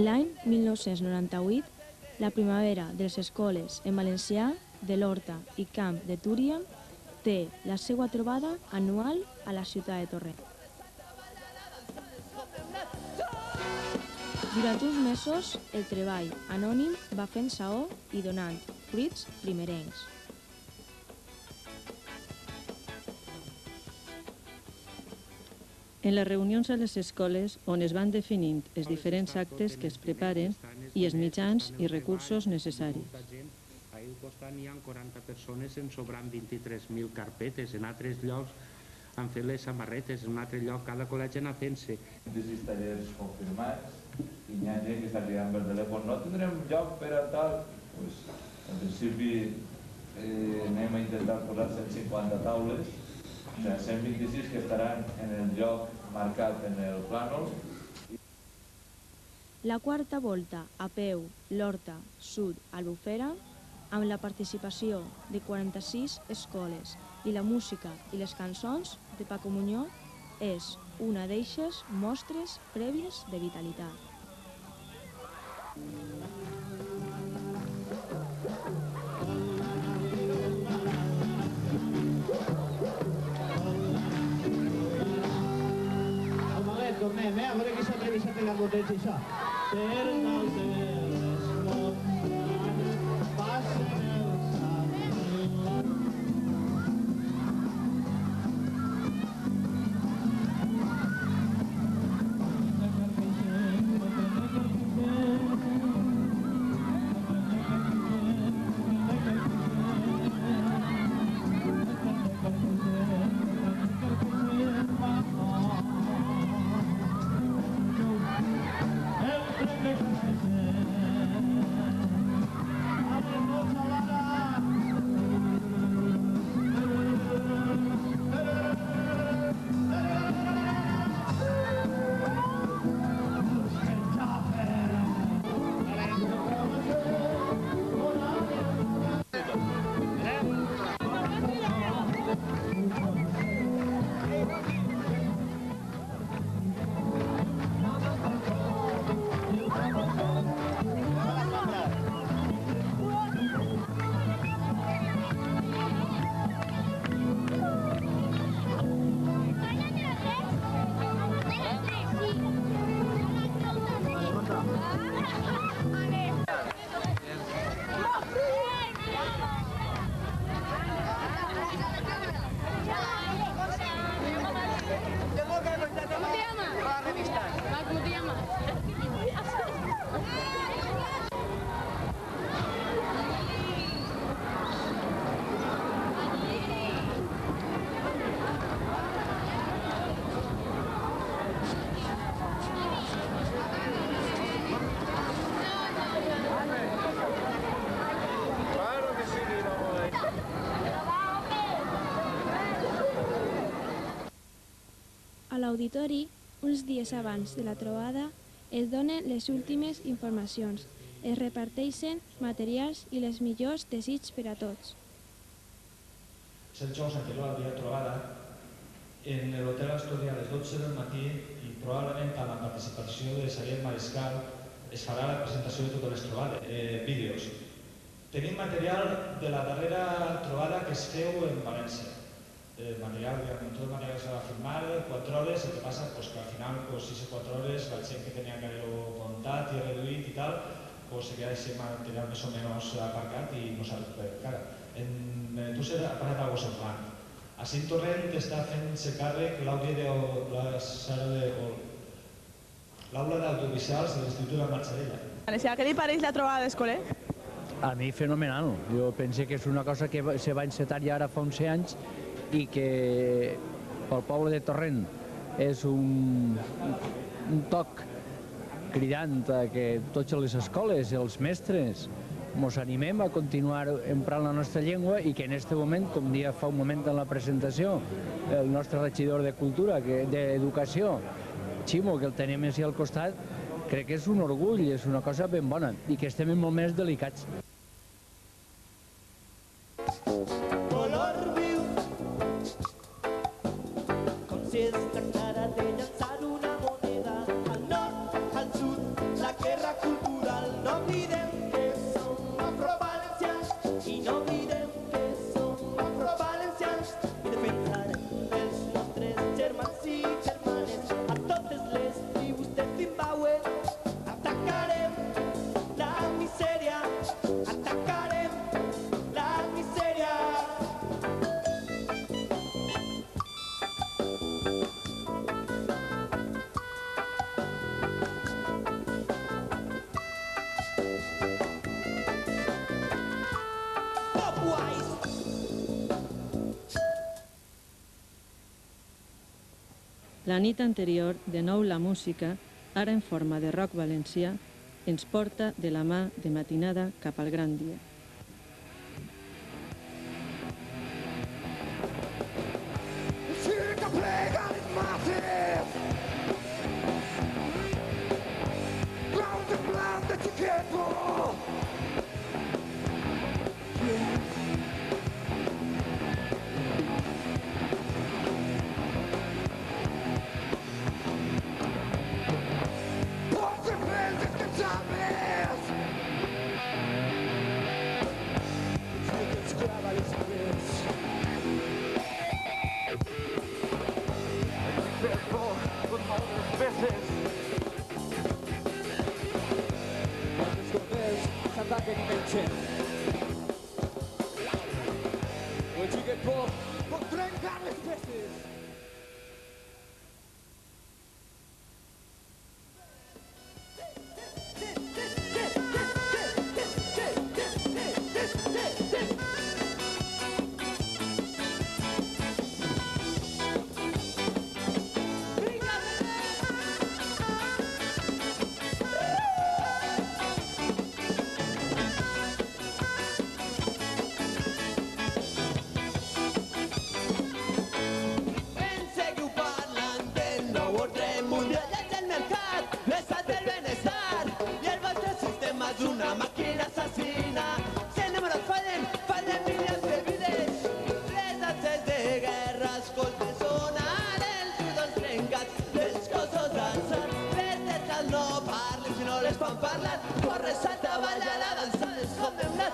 L'any 1998, la primavera de les escoles en valencià de l'Horta i Camp de Túria té la seva trobada anual a la ciutat de Torrent. Durant uns mesos, el treball anònim va fent saó i donant fruits primerencs. En les reunions a les escoles, on es van definint els diferents actes que es preparen i els mitjans i recursos necessaris. A el costat hi ha 40 persones en sobrant 23.000 carpetes, en altres llocs han fet les samarretes, en un altre lloc cada col·legi anar fent-se. Aquests tallers confirmats i hi ha gent que està cridant per telèfon, no tindrem lloc per a tal. En principi anem a intentar posar 150 taules, 126 que estaran en el lloc marcat en el plànol. La quarta volta a peu l'Horta Sud Albufera, amb la participació de 46 escoles i la música i les cançons de Paco Muñoz, és una d'eixes mostres prèvies de vitalitat. Tornem, a veure qui s'ha revisat en la goteig això. Passen els A l'auditori, uns dies abans de la trobada, es donen les últimes informacions, es reparteixen materials i les millors desitjos per a tots. El dijous anterior al dia de trobada, en l'Hotel Astúria a les 12 del matí i probablement amb la participació de Xavier Mariscal es farà la presentació de totes les trobades, vídeos. Tenim material de la darrera trobada que es feu en València. Material, tot el material que s'ha de filmar, 4 hores, el que passa que al final, si és 4 hores, la gent que tenia que haver-ho muntat i reduït i tal, se queda aquest material més o menys aparcat i no s'ha recuperat encara. Tu s'ha passat alguna cosa semblant. Així en Torrent està fent-se càrrec l'aula d'audiovisuals de l'Institut de la Marxarella. Què li pareix la trobada d'escoles? A mi fenomenal. Jo penso que és una cosa que se va encetar ja ara fa 11 anys i que pel poble de Torrent és un toc cridant a que totes les escoles, els mestres, ens animem a continuar emprant la nostra llengua i que en aquest moment, com dia fa un moment en la presentació, el nostre regidor de Cultura, d'Educació, Ximo, que el tenim així al costat, crec que és un orgull, és una cosa ben bona i que estem molt més delicats. Si es tractara de llançar una moneda al nord, al sud, la guerra La nit anterior, de nou la música, ara en forma de rock valencià, ens porta de la mà de matinada cap al gran dia. Una màquina assassina, si els números fallen milions de vides. Les danses de guerra, escoltes sonar els bidons trencats, els cossos dansant, les lletres no parlen si no les fan parlar. Corre, salta, balla, la dansa és condemnat.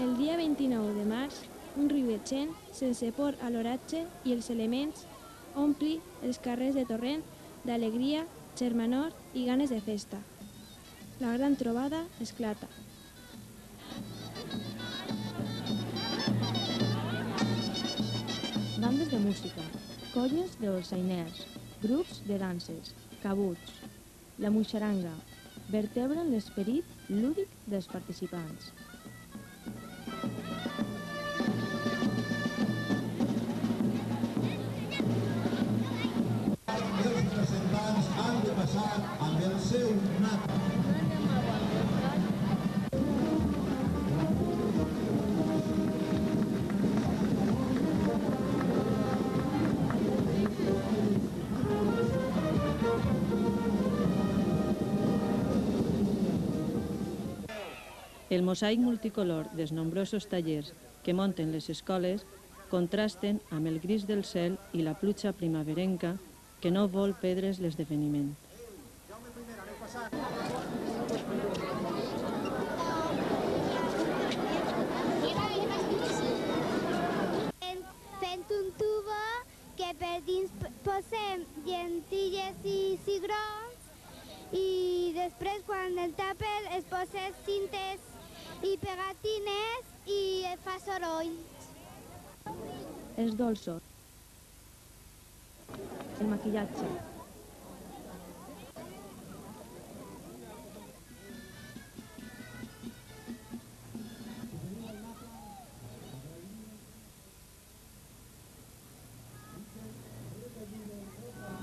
El dia 29 de març, un riu de gent, sense por a l'oratge i els elements, ompli els carrers de Torrent d'alegria, germanor i ganes de festa. La gran trobada esclata. Bandes de música, colles de dolçainers, grups de danses, cabuts. La muixaranga vertebren l'esperit lúdic dels participants. Els representants han de passar amb el seu nat. El mosaic multicolor dels nombrosos tallers que munten les escoles contrasten amb el gris del cel i la pluja primaverenca que no vol perdre's l'esdeveniment. Fent un tubo que per dins posem llentilles i cigrons i després quan el tapel es posa cintes i pegatines i fa sorolls. Els dolços. El maquillatge.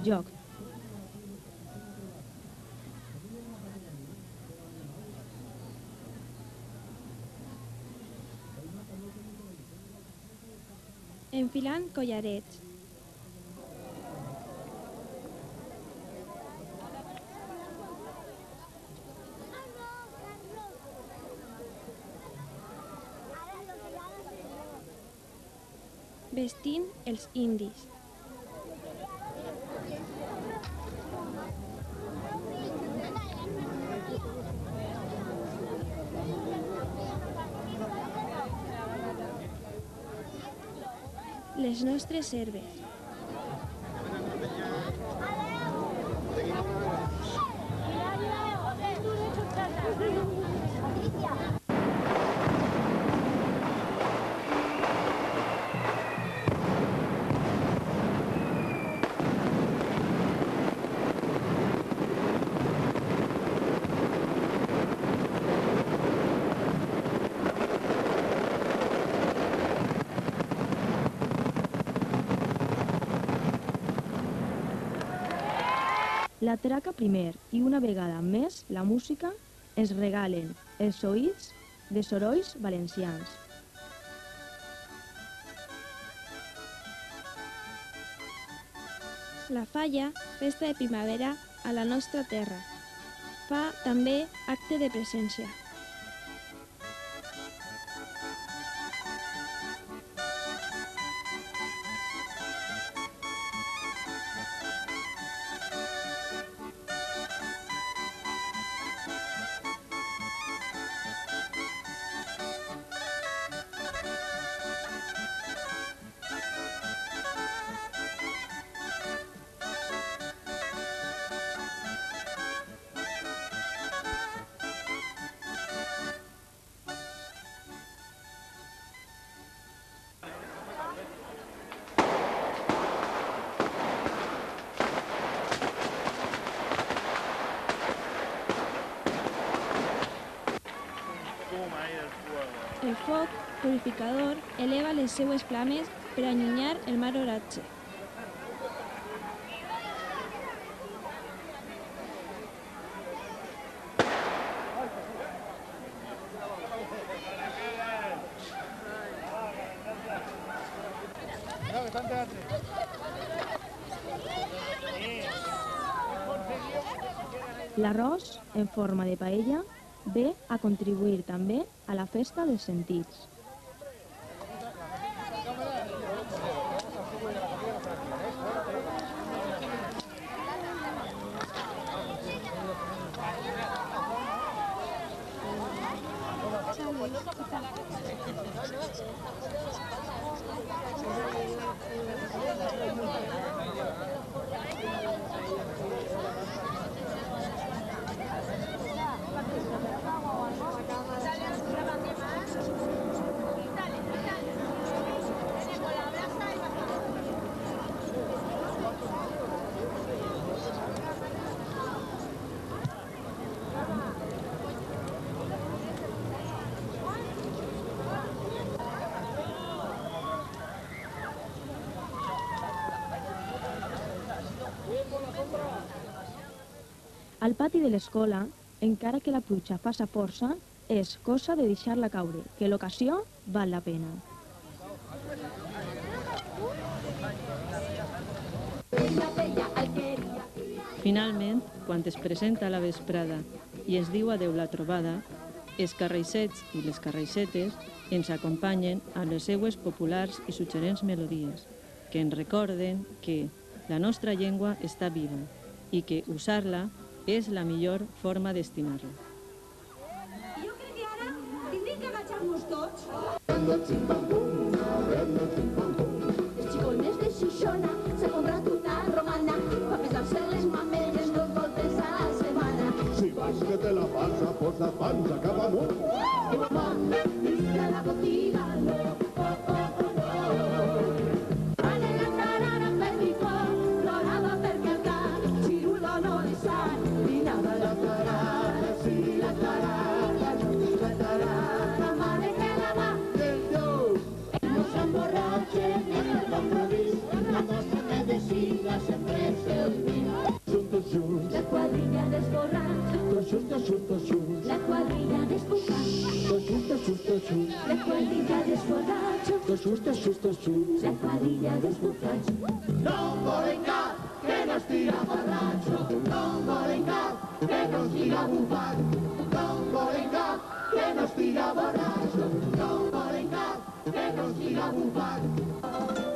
Joc. Enfilant collarets. Vestint els indis. Les nostres serves. L'atraca primer i una vegada més la música es regalen els oïts de sorolls valencians. La falla, festa de primavera a la nostra terra. Fa també acte de presència. El foc purificador eleva les seues flames per allunyar el mal oratge. L'arròs, en forma de paella, ve a contribuir també a la festa dels sentits. Al pati de l'escola, encara que la pluja faça força, és cosa de deixar-la caure, que l'ocasió val la pena. Finalment, quan es presenta a la vesprada i ens diu adeu la trobada, els carraixets i les carraixetes ens acompanyen amb les seues populars i suggerents melodies, que ens recorden que la nostra llengua està viva i que usar-la és la millor forma d'estimar-la. Jo crec que ara tindríem que agachar-nos tots. Els xicolets de Xixona s'ha comprat una romana pa pesar-se les mamelles 2 voltes a la setmana. Si vas que te la passa, posa panza cap amunt. Tu amor, viste a la botiga, no, Ane la tarara per mi cor, plorava perquè el cap, xirulo no li sap, i nada la tarara, sí, la tarara, la tarara, mare que la va del Déu. No s'emborratxe en el compromís, la nostra medicina sempre és el vi. Juntos, junts, La quadrilla dels borrats, junts, la quadrilla dels bufats, junts, la quadrilla dels borratxos, junts. la quadrilla dels bufats. No volen cap que no estiga borratxo, no volen cap que no estiga bufat, no volen cap que no estiga borratxo, no volen cap que no estiga bufat.